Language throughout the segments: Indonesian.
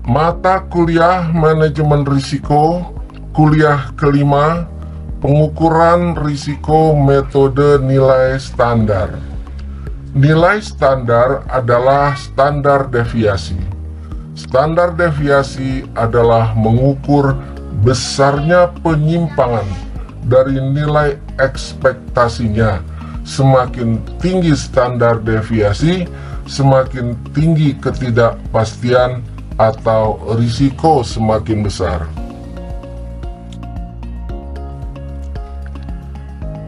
Mata kuliah manajemen risiko, kuliah kelima, pengukuran risiko metode nilai standar. Nilai standar adalah standar deviasi. Standar deviasi adalah mengukur besarnya penyimpangan dari nilai ekspektasinya. Semakin tinggi standar deviasi, semakin tinggi ketidakpastian atau risiko semakin besar.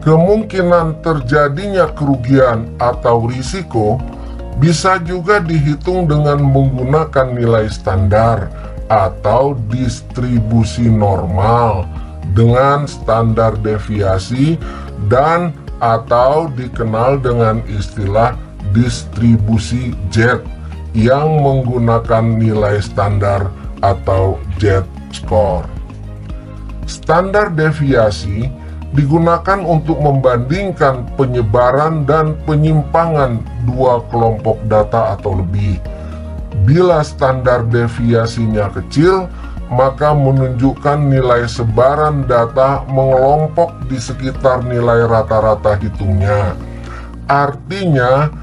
Kemungkinan terjadinya kerugian atau risiko bisa juga dihitung dengan menggunakan nilai standar atau distribusi normal dengan standar deviasi dan atau dikenal dengan istilah distribusi Z yang menggunakan nilai standar atau Z-score. Standar deviasi digunakan untuk membandingkan penyebaran dan penyimpangan dua kelompok data atau lebih. Bila standar deviasinya kecil, maka menunjukkan nilai sebaran data mengelompok di sekitar nilai rata-rata hitungnya. Artinya,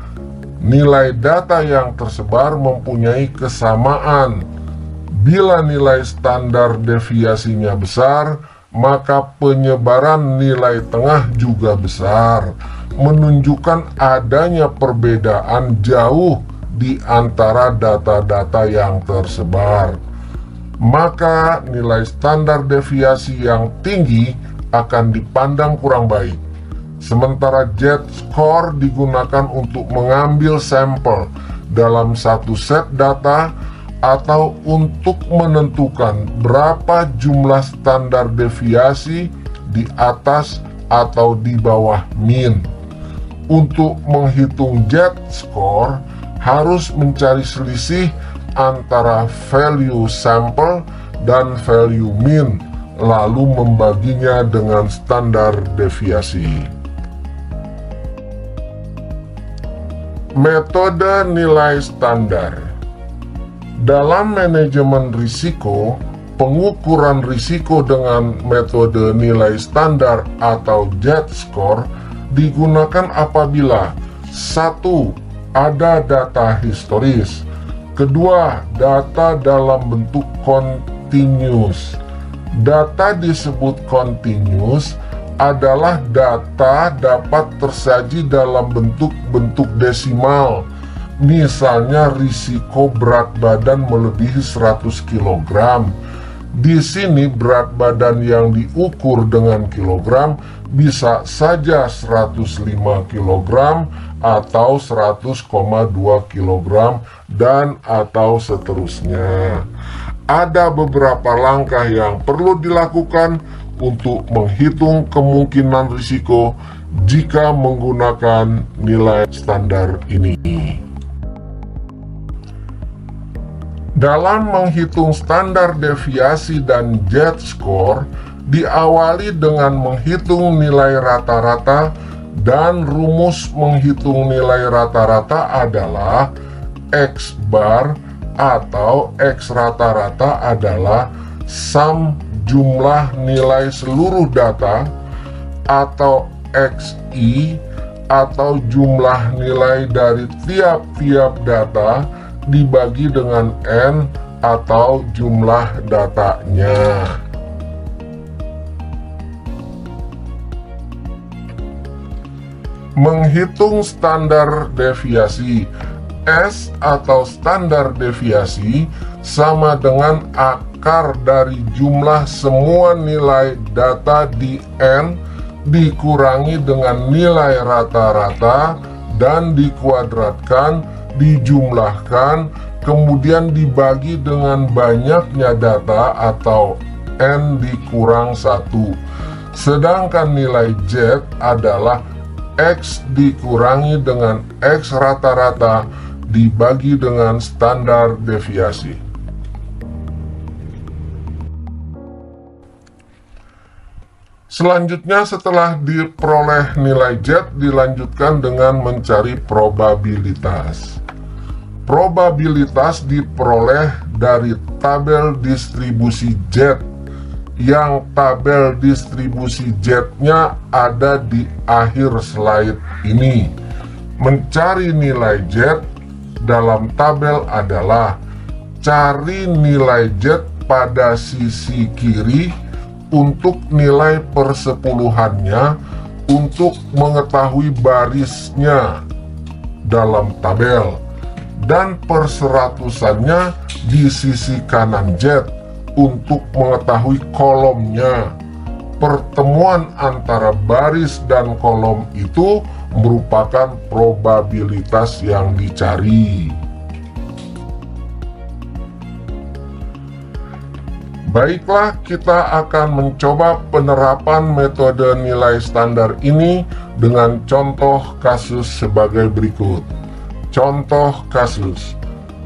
nilai data yang tersebar mempunyai kesamaan. Bila nilai standar deviasinya besar, maka penyebaran nilai tengah juga besar, menunjukkan adanya perbedaan jauh di antara data-data yang tersebar. Maka nilai standar deviasi yang tinggi akan dipandang kurang baik. Sementara Z-score digunakan untuk mengambil sampel dalam satu set data atau untuk menentukan berapa jumlah standar deviasi di atas atau di bawah mean. Untuk menghitung Z-score harus mencari selisih antara value sampel dan value mean, lalu membaginya dengan standar deviasi. Metode nilai standar. Dalam manajemen risiko, pengukuran risiko dengan metode nilai standar atau Z-score digunakan apabila 1. Ada data historis. 2. Data dalam bentuk continuous. Data disebut continuous adalah data dapat tersaji dalam bentuk-bentuk desimal. Misalnya risiko berat badan melebihi 100 kg. Di sini berat badan yang diukur dengan kilogram bisa saja 105 kg atau 100,2 kg dan atau seterusnya. Ada beberapa langkah yang perlu dilakukan untuk menghitung kemungkinan risiko jika menggunakan nilai standar ini. Dalam menghitung standar deviasi dan Z-score, diawali dengan menghitung nilai rata-rata, dan rumus menghitung nilai rata-rata adalah X bar atau X rata-rata adalah sum jumlah nilai seluruh data, atau XI atau jumlah nilai dari tiap-tiap data dibagi dengan N atau jumlah datanya. Menghitung standar deviasi. S atau standar deviasi sama dengan akar dari jumlah semua nilai data di N dikurangi dengan nilai rata-rata dan dikuadratkan, dijumlahkan, kemudian dibagi dengan banyaknya data atau N dikurang 1. Sedangkan nilai Z adalah X dikurangi dengan X rata-rata dibagi dengan standar deviasi. Selanjutnya, setelah diperoleh nilai Z, dilanjutkan dengan mencari probabilitas. Probabilitas diperoleh dari tabel distribusi Z, yang tabel distribusi Z-nya ada di akhir slide ini. Mencari nilai Z dalam tabel adalah cari nilai Z pada sisi kiri untuk nilai persepuluhannya untuk mengetahui barisnya dalam tabel, dan perseratusannya di sisi kanan Z untuk mengetahui kolomnya. Pertemuan antara baris dan kolom itu merupakan probabilitas yang dicari. Baiklah, kita akan mencoba penerapan metode nilai standar ini dengan contoh kasus sebagai berikut. Contoh kasus: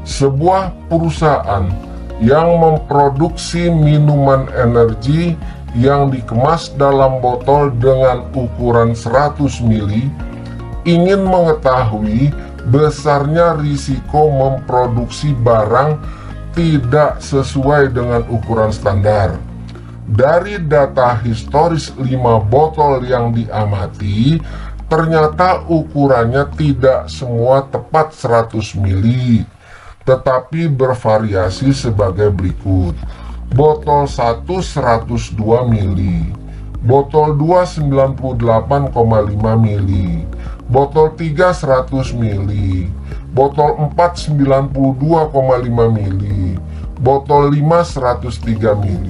sebuah perusahaan yang memproduksi minuman energi yang dikemas dalam botol dengan ukuran 100 ml ingin mengetahui besarnya risiko memproduksi barang tidak sesuai dengan ukuran standar. Dari data historis 5 botol yang diamati, ternyata ukurannya tidak semua tepat 100 ml, tetapi bervariasi sebagai berikut. Botol 1 102 ml, botol 2 98,5 ml, botol 3 100 ml, botol 4 92,5 ml, botol 5 103 ml.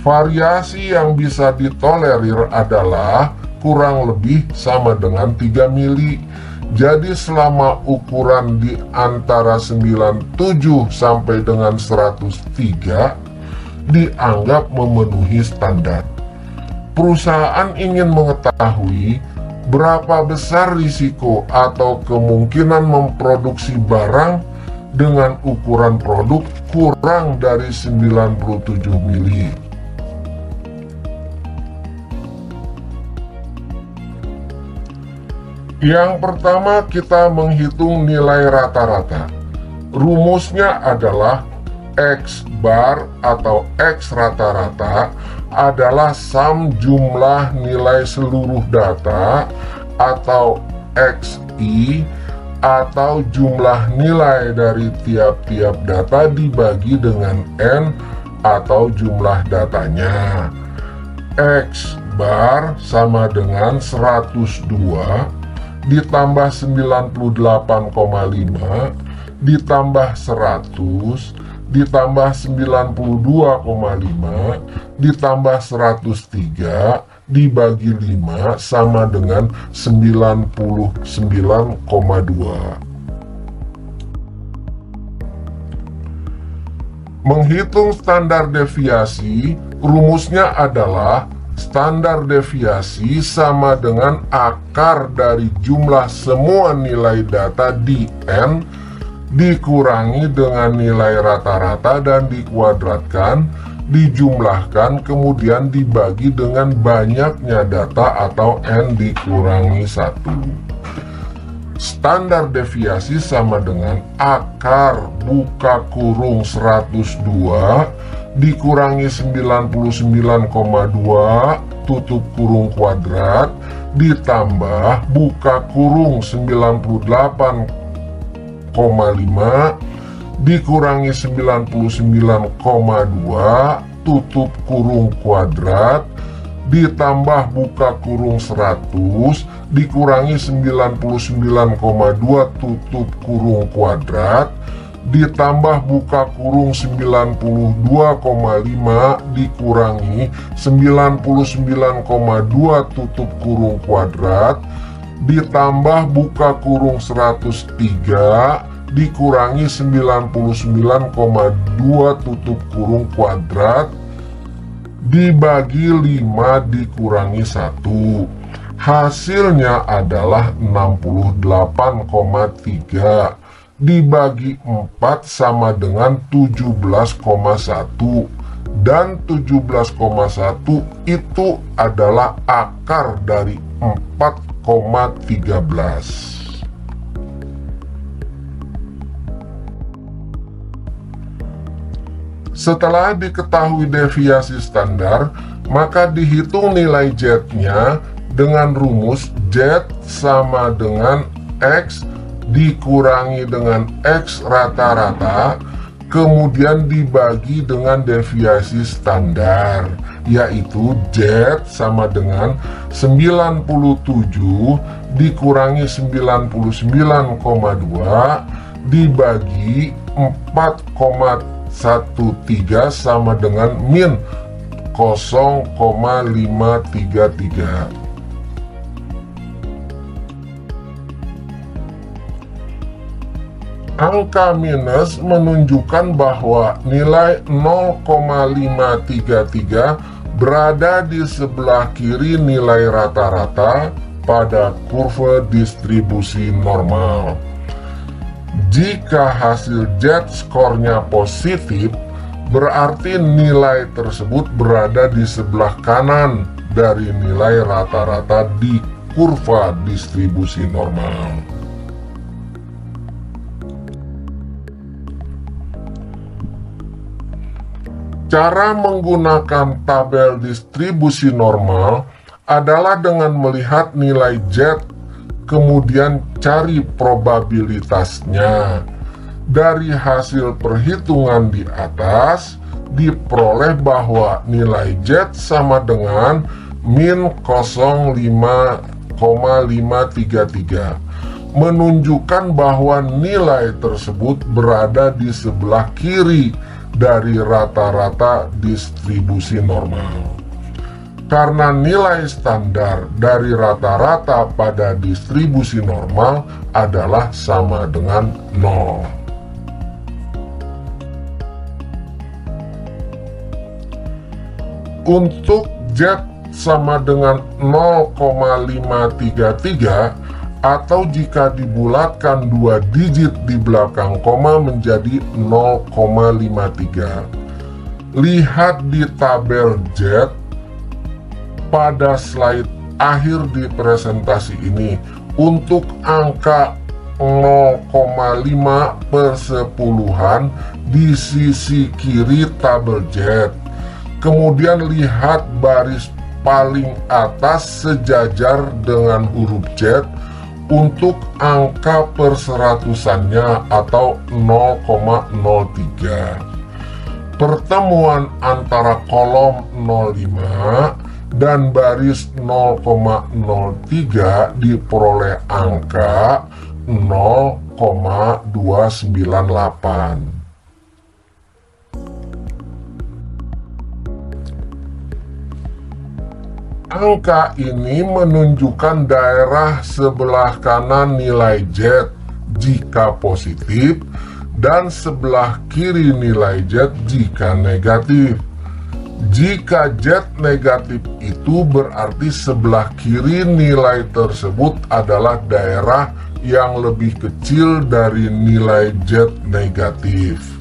Variasi yang bisa ditolerir adalah kurang lebih sama dengan 3 mili. Jadi selama ukuran di antara 97 sampai dengan 103 dianggap memenuhi standar. Perusahaan ingin mengetahui berapa besar risiko atau kemungkinan memproduksi barang dengan ukuran produk kurang dari 97 mili. Yang pertama, kita menghitung nilai rata-rata. Rumusnya adalah X bar atau X rata-rata adalah sum jumlah nilai seluruh data atau XI, atau jumlah nilai dari tiap-tiap data dibagi dengan N atau jumlah datanya. X bar sama dengan 102 ditambah 98,5 ditambah 100 ditambah 92,5 ditambah 103 dibagi 5 sama dengan 99,2. Menghitung standar deviasi, rumusnya adalah standar deviasi sama dengan akar dari jumlah semua nilai data di N dikurangi dengan nilai rata-rata dan dikuadratkan, dijumlahkan, kemudian dibagi dengan banyaknya data atau N dikurangi 1. Standar deviasi sama dengan akar buka kurung 102 dikurangi 99,2 tutup kurung kuadrat ditambah buka kurung 98,5 dikurangi 99,2 tutup kurung kuadrat ditambah buka kurung 100 dikurangi 99,2 tutup kurung kuadrat ditambah buka kurung 92,5 dikurangi 99,2 tutup kurung kuadrat ditambah buka kurung 103 dikurangi 99,2 tutup kurung kuadrat dibagi 5 dikurangi 1. Hasilnya adalah 68,3 dibagi 4 sama dengan 17,1, dan 17,1 itu adalah akar dari 4,13. Setelah diketahui deviasi standar, maka dihitung nilai Z-nya dengan rumus Z sama dengan X dikurangi dengan X rata-rata, kemudian dibagi dengan deviasi standar, yaitu Z sama dengan 97 dikurangi 99,2 dibagi 4,13 sama dengan min 0,533. Angka minus menunjukkan bahwa nilai 0,533 berada di sebelah kiri nilai rata-rata pada kurva distribusi normal. Jika hasil Z-skornya positif, berarti nilai tersebut berada di sebelah kanan dari nilai rata-rata di kurva distribusi normal. Cara menggunakan tabel distribusi normal adalah dengan melihat nilai Z, kemudian cari probabilitasnya. Dari hasil perhitungan di atas, diperoleh bahwa nilai Z sama dengan min 0,533, menunjukkan bahwa nilai tersebut berada di sebelah kiri dari rata-rata distribusi normal. Karena nilai standar dari rata-rata pada distribusi normal adalah sama dengan 0. Untuk Z sama dengan 0,533, atau jika dibulatkan 2 digit di belakang koma menjadi 0,53. Lihat di tabel Z pada slide akhir di presentasi ini. Untuk angka 0,5 per sepuluhan di sisi kiri tabel Z. Kemudian lihat baris paling atas sejajar dengan huruf Z untuk angka perseratusannya atau 0,03. Pertemuan antara kolom 05 dan baris 0,03 diperoleh angka 0,298. Angka ini menunjukkan daerah sebelah kanan nilai Z jika positif dan sebelah kiri nilai Z jika negatif. Jika Z negatif itu berarti sebelah kiri nilai tersebut adalah daerah yang lebih kecil dari nilai Z negatif.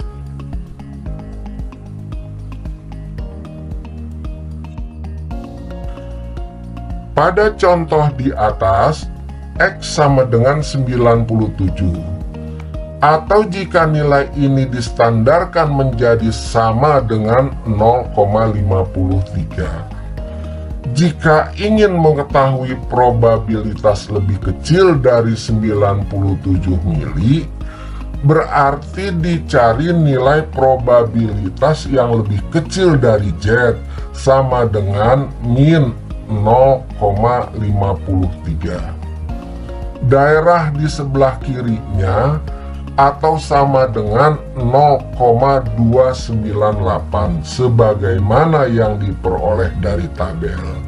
Pada contoh di atas, X sama dengan 97. Atau jika nilai ini distandarkan menjadi sama dengan 0,53. Jika ingin mengetahui probabilitas lebih kecil dari 97 mili, berarti dicari nilai probabilitas yang lebih kecil dari Z sama dengan min 0,53. Daerah di sebelah kirinya atau sama dengan 0,298 sebagaimana yang diperoleh dari tabel.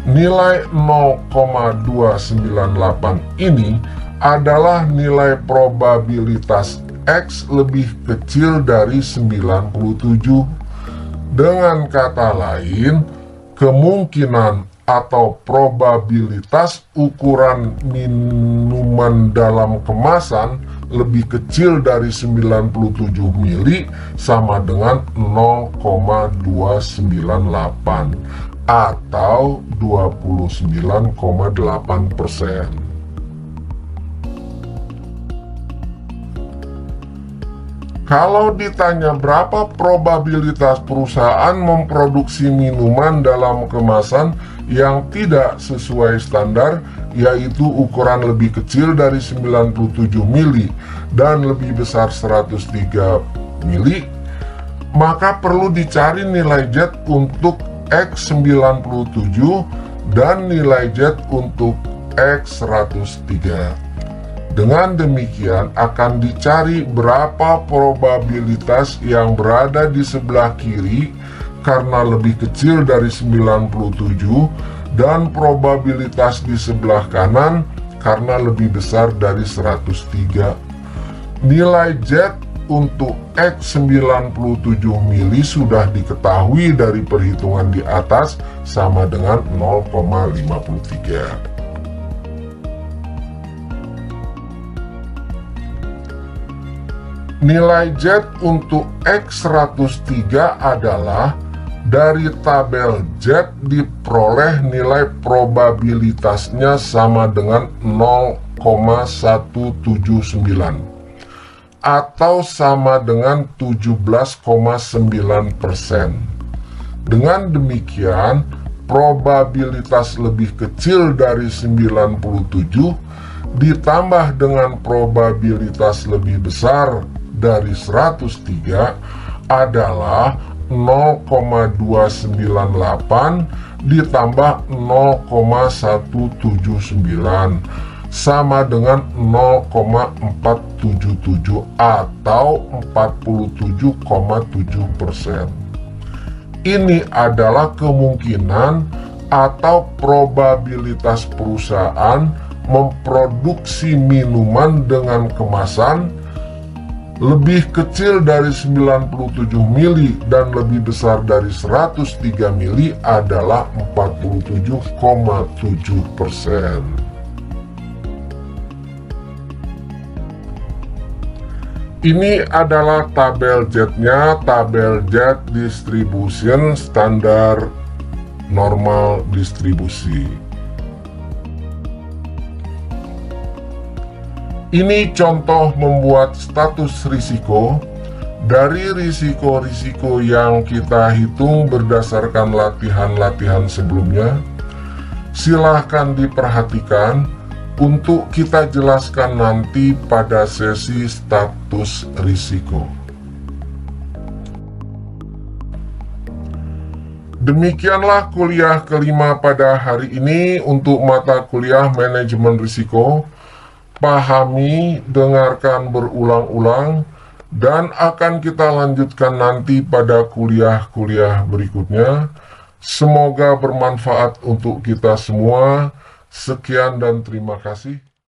Nilai 0,298 ini adalah nilai probabilitas X lebih kecil dari 97. Dengan kata lain, kemungkinan atau probabilitas ukuran minuman dalam kemasan lebih kecil dari 97 mili sama dengan 0,298 atau 29,8%. Kalau ditanya berapa probabilitas perusahaan memproduksi minuman dalam kemasan yang tidak sesuai standar, yaitu ukuran lebih kecil dari 97 mili dan lebih besar 103 mili, maka perlu dicari nilai Z untuk X97 dan nilai Z untuk X103. Dengan demikian akan dicari berapa probabilitas yang berada di sebelah kiri karena lebih kecil dari 97 dan probabilitas di sebelah kanan karena lebih besar dari 103. Nilai Z untuk X97 mili sudah diketahui dari perhitungan di atas, sama dengan 0,53. Nilai Z untuk X103 adalah dari tabel Z diperoleh nilai probabilitasnya sama dengan 0,179 atau sama dengan 17,9%. Dengan demikian, probabilitas lebih kecil dari 97 ditambah dengan probabilitas lebih besar dari 103 adalah 0,298 ditambah 0,179 sama dengan 0,477 atau 47,7%. Ini adalah kemungkinan atau probabilitas perusahaan memproduksi minuman dengan kemasan lebih kecil dari 97 mili dan lebih besar dari 103 mili adalah 47,7%. Ini adalah tabel Z-nya, tabel Z distribution standar normal distribusi. Ini contoh membuat status risiko. Dari risiko-risiko yang kita hitung berdasarkan latihan-latihan sebelumnya, silahkan diperhatikan untuk kita jelaskan nanti pada sesi status risiko. Demikianlah kuliah kelima pada hari ini untuk mata kuliah manajemen risiko. Pahami, dengarkan berulang-ulang, dan akan kita lanjutkan nanti pada kuliah-kuliah berikutnya. Semoga bermanfaat untuk kita semua. Sekian dan terima kasih.